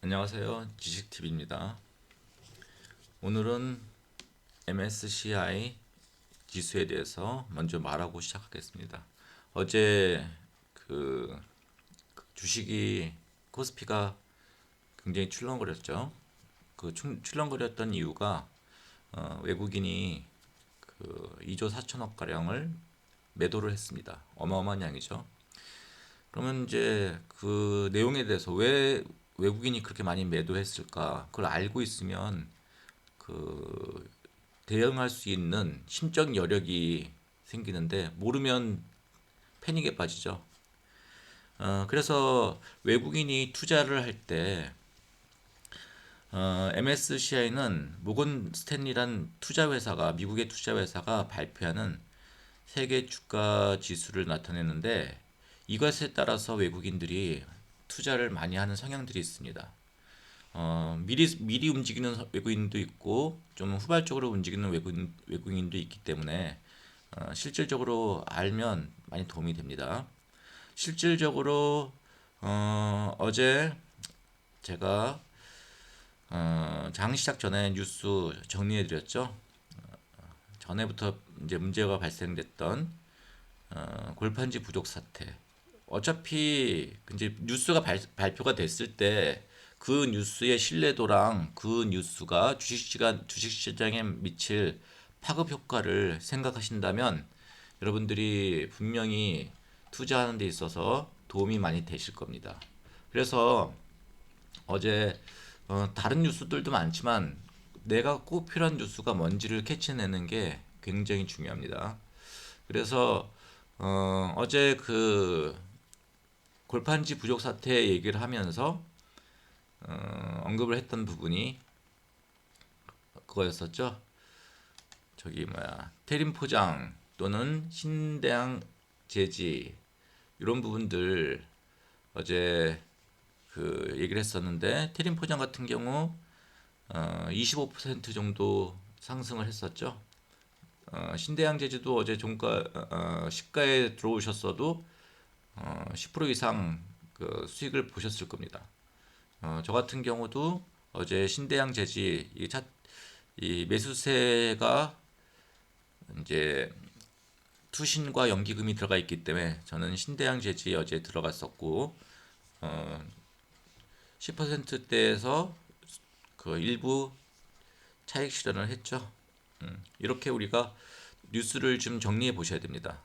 안녕하세요. 지식TV입니다. 오늘은 MSCI 지수에 대해서 먼저 말하고 시작하겠습니다. 어제 그 주식이 코스피가 굉장히 출렁거렸죠. 출렁거렸던 이유가 외국인이 2조 4천억 가량을 매도를 했습니다. 어마어마한 양이죠. 그러면 이제 그 내용에 대해서 왜 외국인이 그렇게 많이 매도했을까? 그걸 알고 있으면 그 대응할 수 있는 심적 여력이 생기는데 모르면 패닉에 빠지죠. 그래서 외국인이 투자를 할 때 MSCI는 모건 스탠리란 투자 회사가 미국의 투자 회사가 발표하는 세계 주가 지수를 나타내는데 이것에 따라서 외국인들이 투자를 많이 하는 성향들이 있습니다. 미리 움직이는 외국인도 있고 좀 후발적으로 움직이는 외국인도 있기 때문에 실질적으로 알면 많이 도움이 됩니다. 실질적으로 어제 제가 장 시작 전에 뉴스 정리해 드렸죠. 전에부터 이제 문제가 발생됐던 골판지 부족 사태. 어차피 이제 뉴스가 발표가 됐을 때 그 뉴스의 신뢰도랑 그 뉴스가 주식시장에 미칠 파급 효과를 생각하신다면 여러분들이 분명히 투자하는 데 있어서 도움이 많이 되실 겁니다. 그래서 어제 다른 뉴스들도 많지만 내가 꼭 필요한 뉴스가 뭔지를 캐치내는 게 굉장히 중요합니다. 그래서 어제 그 골판지 부족 사태 얘기를 하면서 언급을 했던 부분이 그거였었죠. 저기 뭐야 테림 포장 또는 신대양 제지 이런 부분들 어제 그 얘기를 했었는데 테림 포장 같은 경우 25% 정도 상승을 했었죠. 신대양 제지도 어제 종가 시가에 들어오셨어도 10% 이상 그 수익을 보셨을 겁니다. 저 같은 경우도 어제 신대양 제지 이 매수세가 이제 투신과 연기금이 들어가 있기 때문에 저는 신대양 제지 어제 들어갔었고 10%대에서 그 일부 차익 실현을 했죠. 이렇게 우리가 뉴스를 좀 정리해 보셔야 됩니다.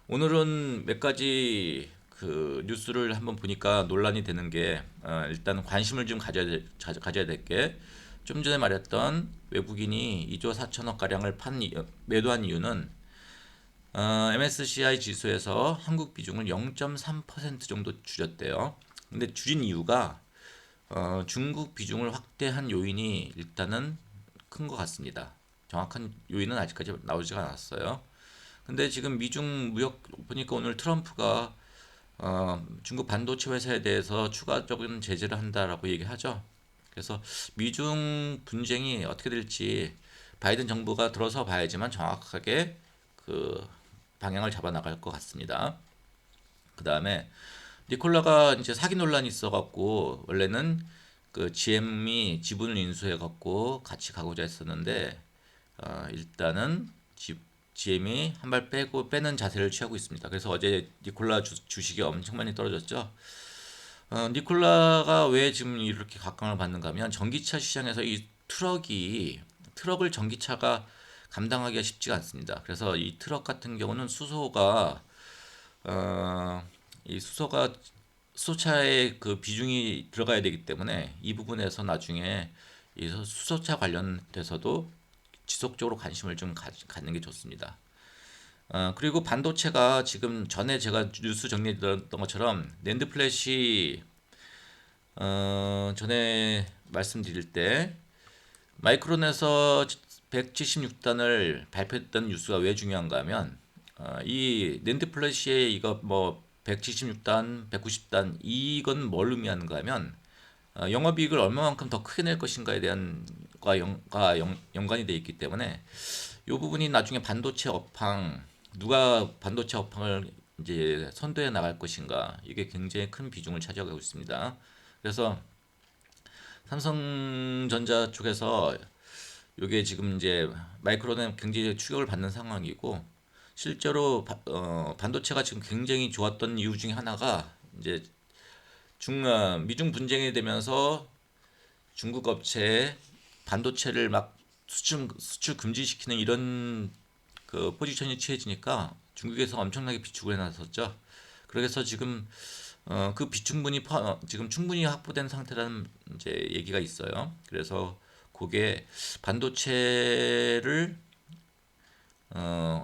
오늘은 몇 가지 그 뉴스를 한번 보니까 논란이 되는 게 일단 관심을 좀 가져야 될 게 좀 전에 말했던 외국인이 2조 4천억 가량을 매도한 이유는 MSCI 지수에서 한국 비중을 0.3% 정도 줄였대요. 근데 줄인 이유가 중국 비중을 확대한 요인이 일단은 큰 것 같습니다. 정확한 요인은 아직까지 나오지가 않았어요. 근데 지금 미중 무역 보니까 오늘 트럼프가 중국 반도체 회사에 대해서 추가적인 제재를 한다라고 얘기하죠. 그래서 미중 분쟁이 어떻게 될지 바이든 정부가 들어서 봐야지만 정확하게 그 방향을 잡아 나갈 것 같습니다. 그 다음에 니콜라가 이제 사기 논란이 있어갖고 원래는 그 GM이 지분을 인수해갖고 같이 가고자 했었는데 일단은 GM이 한 발 빼는 자세를 취하고 있습니다. 그래서 어제 니콜라 주식이 엄청 많이 떨어졌죠. 니콜라가 왜 지금 이렇게 각광을 받는가 하면 전기차 시장에서 이 트럭을 전기차가 감당하기가 쉽지가 않습니다. 그래서 이 트럭 같은 경우는 어, 이 수소차의 그 비중이 들어가야 되기 때문에 이 부분에서 나중에 이 수소차 관련돼서도 지속적으로 관심을 좀 갖는 게 좋습니다. 그리고 반도체가 지금 전에 제가 뉴스 정리했던 것처럼 낸드 플래시 전에 말씀드릴 때 마이크론에서 176단을 발표했던 뉴스가 왜 중요한가 하면 이 낸드 플래시의 이거 뭐 176단, 190단 이건 뭘 의미하는가 하면 영업이익을 얼마만큼 더 크게 낼 것인가에 대한 연관이 되어 있기 때문에 이 부분이 나중에 누가 반도체 업황을 이제 선도해 나갈 것인가 이게 굉장히 큰 비중을 차지하고 있습니다. 그래서 삼성전자 쪽에서 요게 지금 이제 마이크론은 굉장히 추격을 받는 상황이고 실제로 반도체가 지금 굉장히 좋았던 이유 중에 하나가 이제 미중 분쟁이 되면서 중국 업체에 반도체를 막 수출 금지시키는 이런 그 포지션이 취해지니까 중국에서 엄청나게 비축을 해놨었죠. 그래서 지금 그 비축분이 지금 충분히 확보된 상태라는 이제 얘기가 있어요. 그래서 그게 반도체를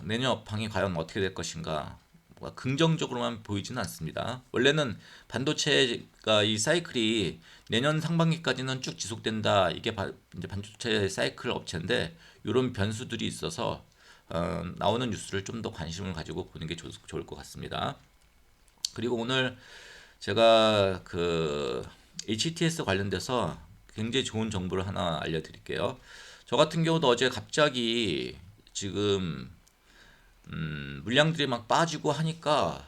내년 업황이 과연 어떻게 될 것인가 뭔가 긍정적으로만 보이지는 않습니다. 원래는 반도체가 이 사이클이 내년 상반기까지는 쭉 지속된다. 이게 이제 반도체 사이클 업체인데 이런 변수들이 있어서 나오는 뉴스를 좀 더 관심을 가지고 보는 게 좋을 것 같습니다. 그리고 오늘 제가 그 HTS 관련돼서 굉장히 좋은 정보를 하나 알려드릴게요. 저 같은 경우도 어제 갑자기 지금 물량들이 막 빠지고 하니까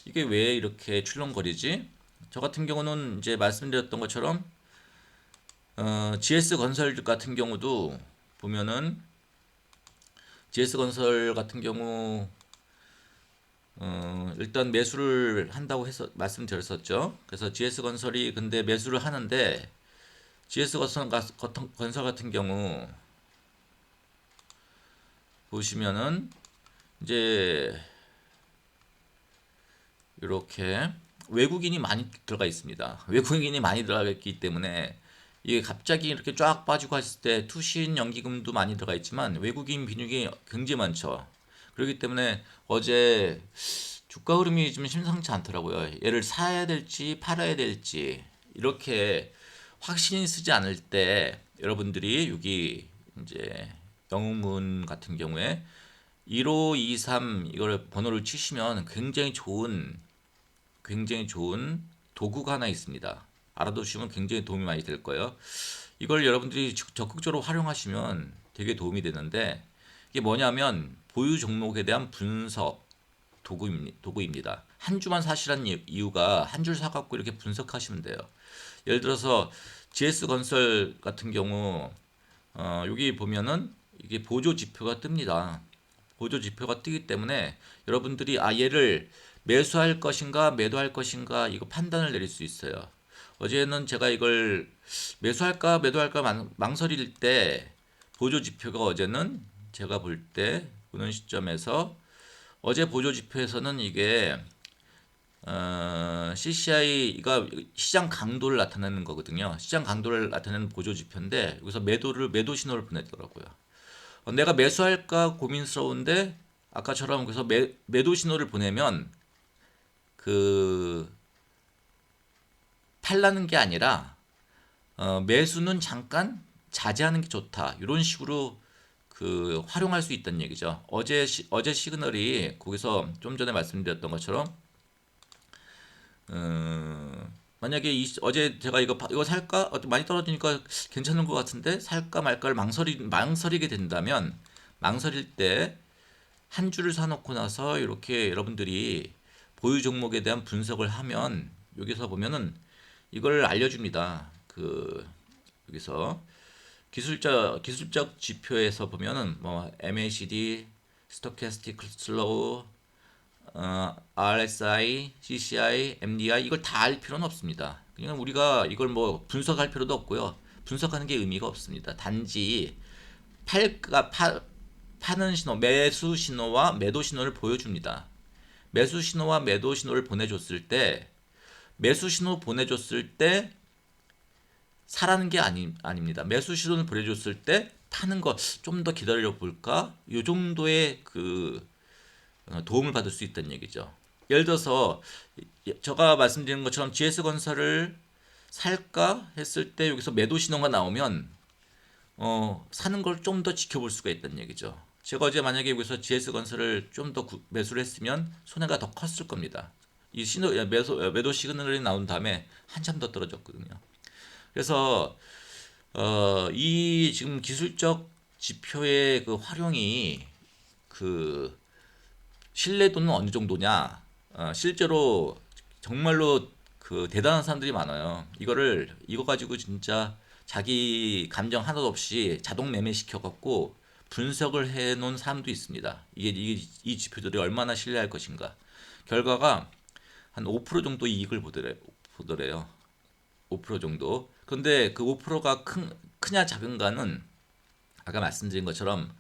이게 왜 이렇게 출렁거리지? 저 같은 경우는 이제 말씀드렸던 것처럼 GS건설 같은 경우도 보면은 GS건설 같은 경우 일단 매수를 한다고 해서 말씀드렸었죠. 그래서 GS건설이 근데 매수를 하는데 GS건설 같은 경우 보시면은 이제 이렇게 외국인이 많이 들어가 있습니다. 외국인이 많이 들어가 있기 때문에 이게 갑자기 이렇게 쫙 빠지고 했을 때 투신 연기금도 많이 들어가 있지만 외국인 비중이 굉장히 많죠. 그렇기 때문에 어제 주가 흐름이 좀 심상치 않더라고요. 얘를 사야 될지 팔아야 될지 이렇게 확신이 쓰지 않을 때 여러분들이 여기 이제 영웅문 같은 경우에 1523 이걸 번호를 치시면 굉장히 좋은 도구가 하나 있습니다. 알아두시면 굉장히 도움이 많이 될 거예요. 이걸 여러분들이 적극적으로 활용하시면 되게 도움이 되는데 이게 뭐냐면 보유 종목에 대한 분석 도구입니다. 한 주만 사시라는 이유가 한 줄 사갖고 이렇게 분석하시면 돼요. 예를 들어서 GS건설 같은 경우 여기 보면은 이게 보조 지표가 뜹니다. 보조 지표가 뜨기 때문에 여러분들이 얘를 매수할 것인가 매도할 것인가 이거 판단을 내릴 수 있어요. 어제는 제가 이걸 매수할까 매도할까 망설일 때 보조 지표가 어제는 제가 볼 때 보는 시점에서 어제 보조 지표에서는 이게 CCI가 시장 강도를 나타내는 거거든요. 시장 강도를 나타내는 보조 지표인데 여기서 매도 신호를 보내더라고요. 내가 매수할까 고민스러운데 아까처럼 그래서 매도 신호를 보내면 그 팔라는 게 아니라 매수는 잠깐 자제하는 게 좋다. 이런 식으로 그 활용할 수 있다는 얘기죠. 어제 시그널이 거기서 좀 전에 말씀드렸던 것처럼 만약에 어제 제가 이거 살까? 많이 떨어지니까 괜찮은 것 같은데 살까 말까를 망설이게 된다면 망설일 때 한 줄을 사놓고 나서 이렇게 여러분들이 보유 종목에 대한 분석을 하면 여기서 보면은 이걸 알려줍니다. 여기서 기술적 지표에서 보면은 뭐 MACD, 스토캐스틱 슬로우, RSI, CCI, MDI 이걸 다 알 필요는 없습니다. 그냥 우리가 이걸 뭐 분석할 필요도 없고요. 분석하는 게 의미가 없습니다. 단지 파는 신호, 매수 신호와 매도 신호를 보여줍니다. 매수 신호와 매도 신호를 보내줬을 때 매수 신호 보내줬을 때 사라는 게 아닙니다. 매수 신호를 보내줬을 때 파는 거 좀 더 기다려 볼까? 요 정도의 도움을 받을 수 있다는 얘기죠. 예를 들어서 제가 말씀드린 것처럼 GS건설을 살까 했을 때 여기서 매도 신호가 나오면 사는 걸 좀 더 지켜볼 수가 있다는 얘기죠. 제가 어제 만약에 여기서 GS건설을 좀 더 매수를 했으면 손해가 더 컸을 겁니다. 이 매도 시그널이 나온 다음에 한참 더 떨어졌거든요. 그래서 이 지금 기술적 지표의 그 활용이 그 신뢰도는 어느 정도냐? 실제로 정말로 그 대단한 사람들이 많아요. 이거 가지고 진짜 자기 감정 하나도 없이 자동 매매시켜 갖고 분석을 해 놓은 사람도 있습니다. 이 지표들이 얼마나 신뢰할 것인가. 결과가 한 5% 정도 이익을 보더래요. 5% 정도. 근데 그 5%가 크냐 작은가는 아까 말씀드린 것처럼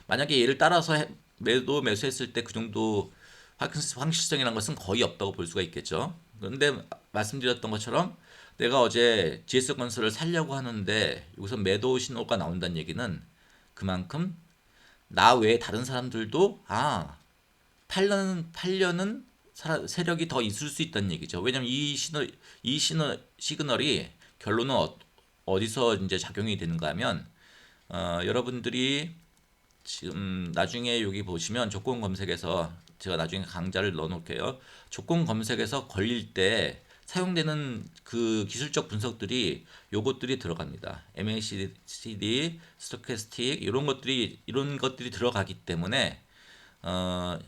만약에 얘를 따라서 매수했을 때 그 정도 확실성이라는 것은 거의 없다고 볼 수가 있겠죠. 그런데 말씀드렸던 것처럼 내가 어제 GS건설을 살려고 하는데 여기서 매도 신호가 나온다는 얘기는 그만큼 나 외에 다른 사람들도 팔려는 세력이 더 있을 수 있다는 얘기죠. 왜냐면 시그널이 결론은 어디서 이제 작용이 되는가 하면 여러분들이 지금 나중에 여기 보시면 조건 검색에서 제가 나중에 강좌를 넣어 놓을게요. 조건 검색에서 걸릴 때 사용되는 그 기술적 분석들이 요것들이 들어갑니다. MACD, 스토캐스틱 이런 것들이 들어가기 때문에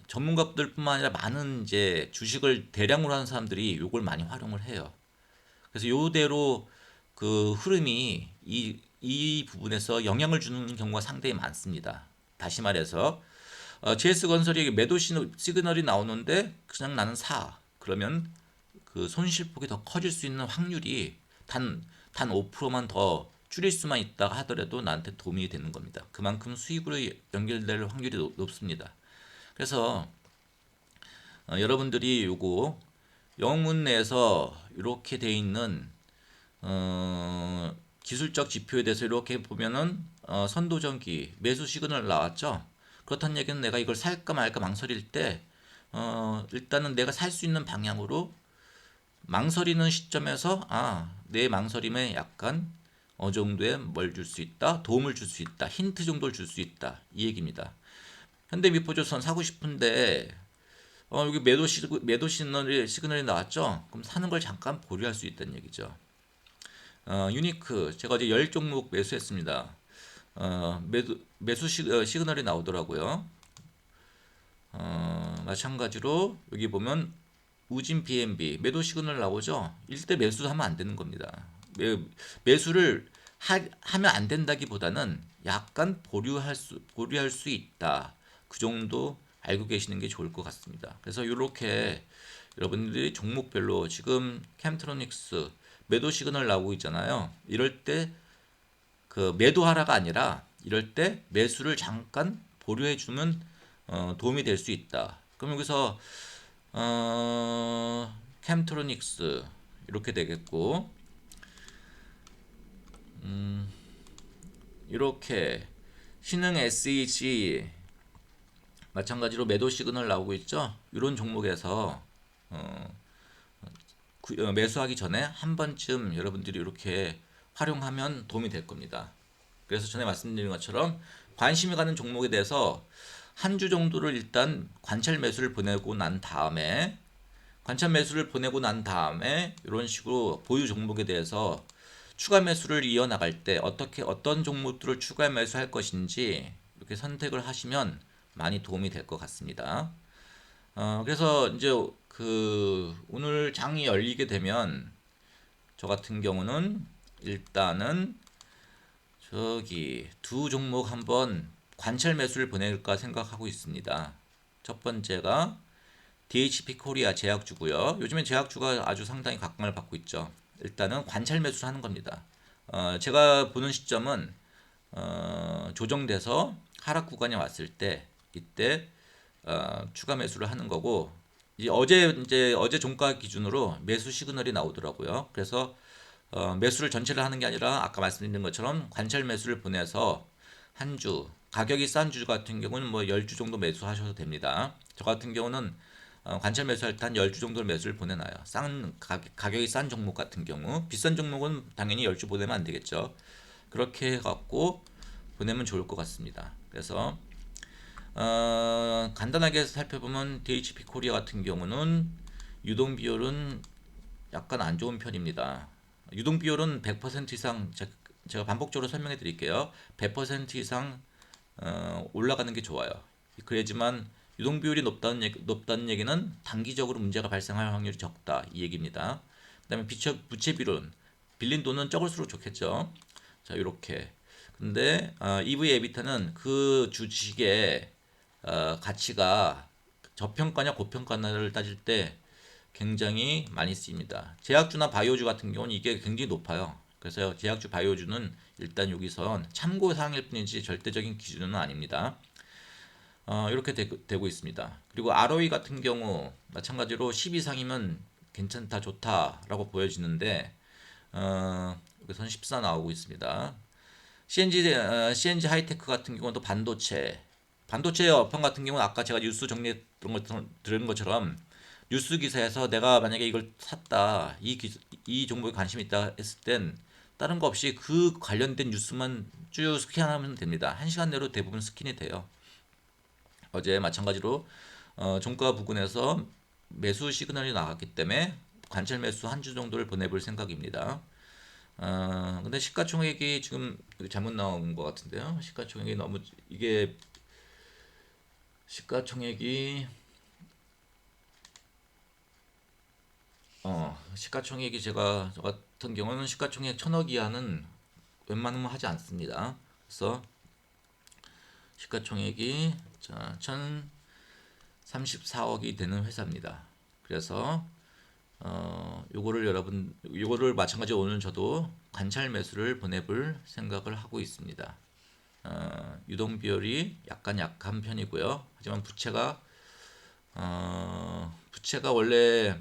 전문가들뿐만 아니라 많은 이제 주식을 대량으로 하는 사람들이 요걸 많이 활용을 해요. 그래서 요대로 그 흐름이 이 부분에서 영향을 주는 경우가 상당히 많습니다. 다시 말해서 GS건설이 매도 시그널이 나오는데 그냥 나는 사. 그러면 그 손실폭이 더 커질 수 있는 확률이 단 5%만 더 줄일 수만 있다 하더라도 나한테 도움이 되는 겁니다. 그만큼 수익으로 연결될 확률이 높습니다. 그래서 여러분들이 요거 영문 내에서 이렇게 돼 있는 기술적 지표에 대해서 이렇게 보면은 선도전기 매수 시그널 나왔죠. 그렇다는 얘기는 내가 이걸 살까 말까 망설일 때 일단은 내가 살 수 있는 방향으로 망설이는 시점에서 내 망설임에 약간 어느 정도의 뭘 줄 수 있다, 도움을 줄 수 있다, 힌트 정도를 줄 수 있다 이 얘기입니다. 현대미포조선 사고 싶은데 여기 매도 시그널이 나왔죠. 그럼 사는 걸 잠깐 보류할 수 있다는 얘기죠. 유니크 제가 어제 10종목 매수했습니다. 매수 시그널이 나오더라고요. 마찬가지로 여기 보면 우진 BNB 매도 시그널 나오죠. 이때 매수하면 안 되는 겁니다. 매수를 하면 안 된다기보다는 약간 보류할 수 있다. 그 정도 알고 계시는 게 좋을 것 같습니다. 그래서 이렇게 여러분들이 종목별로 지금 캠트로닉스 매도 시그널 나오고 있잖아요. 이럴 때 그 매도하라가 아니라 이럴 때 매수를 잠깐 보류해 주면 도움이 될 수 있다. 그럼 여기서 캠트로닉스 이렇게 되겠고 이렇게 신흥 SEG 마찬가지로 매도 시그널 나오고 있죠. 이런 종목에서 매수하기 전에 한 번쯤 여러분들이 이렇게 활용하면 도움이 될 겁니다. 그래서 전에 말씀드린 것처럼 관심이 가는 종목에 대해서 한 주 정도를 일단 관찰 매수를 보내고 난 다음에 이런 식으로 보유 종목에 대해서 추가 매수를 이어나갈 때 어떤 종목들을 추가 매수할 것인지 이렇게 선택을 하시면 많이 도움이 될 것 같습니다. 그래서 이제 그 오늘 장이 열리게 되면 저 같은 경우는 일단은 저기 두 종목 한번 관찰 매수를 보낼까 생각하고 있습니다. 첫 번째가 DHP 코리아 제약주고요. 요즘엔 제약주가 아주 상당히 각광을 받고 있죠. 일단은 관찰 매수를 하는 겁니다. 제가 보는 시점은 조정돼서 하락 구간에 왔을 때 이때 추가 매수를 하는 거고 어제 종가 기준으로 매수 시그널이 나오더라고요. 그래서 매수를 전체를 하는 게 아니라 아까 말씀드린 것처럼 관찰 매수를 보내서 한 주 가격이 싼 주 같은 경우는 뭐 10주 정도 매수하셔도 됩니다. 저 같은 경우는 관찰 매수할 때 한 10주 정도 매수를 보내놔요. 가격이 싼 종목 같은 경우 비싼 종목은 당연히 10주 보내면 안 되겠죠. 그렇게 해갖고 보내면 좋을 것 같습니다. 그래서 간단하게 살펴보면 DHP 코리아 같은 경우는 유동 비율은 약간 안 좋은 편입니다. 유동 비율은 100% 이상 제가 반복적으로 설명해 드릴게요. 100% 이상 올라가는 게 좋아요. 그래야지만 유동 비율이 높다는 얘기는 단기적으로 문제가 발생할 확률이 적다 이 얘기입니다. 그다음에 부채 비율은 빌린 돈은 적을수록 좋겠죠. 자, 이렇게. 근데 EV 에비타는 그 주식의 가치가 저평가냐 고평가냐를 따질 때 굉장히 많이 쓰입니다. 제약주나 바이오주 같은 경우는 이게 굉장히 높아요. 그래서 제약주 바이오주는 일단 여기선 참고 사항일 뿐이지 절대적인 기준은 아닙니다. 이렇게 되고 있습니다. 그리고 ROE 같은 경우 마찬가지로 10 이상이면 괜찮다, 좋다라고 보여지는데 여기선 14 나오고 있습니다. CNG 하이테크 같은 경우도 반도체 업황 같은 경우는 아까 제가 뉴스 정리했던 것 들은 것처럼 뉴스 기사에서 내가 만약에 이걸 샀다, 이 종목에 관심이 있다 했을 땐 다른 거 없이 그 관련된 뉴스만 쭉 스캔하면 됩니다. 1시간 내로 대부분 스캔이 돼요. 어제 마찬가지로 종가 부근에서 매수 시그널이 나왔기 때문에 관찰 매수 한 주 정도를 보내볼 생각입니다. 근데 시가총액이 지금 잘못 나온 것 같은데요. 시가총액이 너무 이게 시가총액이 시가총액이 제가 저 같은 경우는 시가총액 1000억 이하는 웬만하면 하지 않습니다. 그래서 시가총액이 1034억이 되는 회사입니다. 그래서 요거를 마찬가지로 오늘 저도 관찰 매수를 보내볼 생각을 하고 있습니다. 유동 비율이 약간 약한 편이고요. 하지만 부채가 원래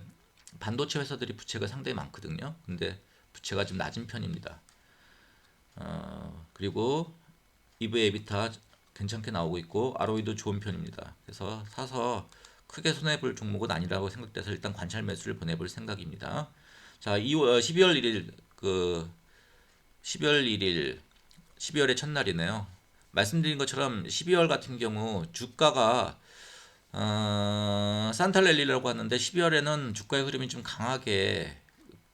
반도체 회사들이 부채가 상당히 많거든요. 근데 부채가 좀 낮은 편입니다. 그리고 EV 에비타 괜찮게 나오고 있고 ROE도 좋은 편입니다. 그래서 사서 크게 손해볼 종목은 아니라고 생각돼서 일단 관찰 매수를 보내볼 생각입니다. 자, 12월 1일 12월 1일 12월의 첫날이네요. 말씀드린 것처럼 12월 같은 경우 주가가 산탈랠리라고 하는데 12월에는 주가의 흐름이 좀 강하게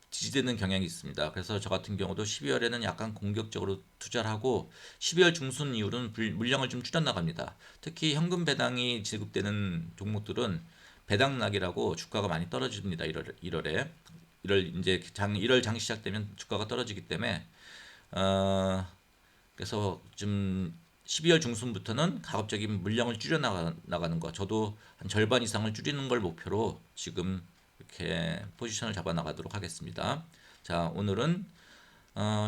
지지되는 경향이 있습니다. 그래서 저 같은 경우도 12월에는 약간 공격적으로 투자를 하고 12월 중순 이후로는 물량을 좀 줄여나갑니다. 특히 현금 배당이 지급되는 종목들은 배당락이라고 주가가 많이 떨어집니다. 1월에 1월 장 시작되면 주가가 떨어지기 때문에 그래서 좀 12월 중순부터는 가급적인 물량을 줄여 나가는 거. 저도 한 절반 이상을 줄이는 걸 목표로 지금 이렇게 포지션을 잡아 나가도록 하겠습니다. 자, 오늘은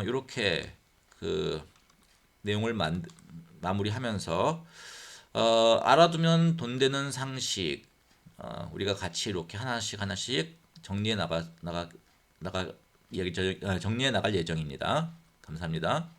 이렇게 그 내용을 마무리하면서 알아두면 돈 되는 상식 우리가 같이 이렇게 하나씩 정리해 나갈 예정입니다. 감사합니다.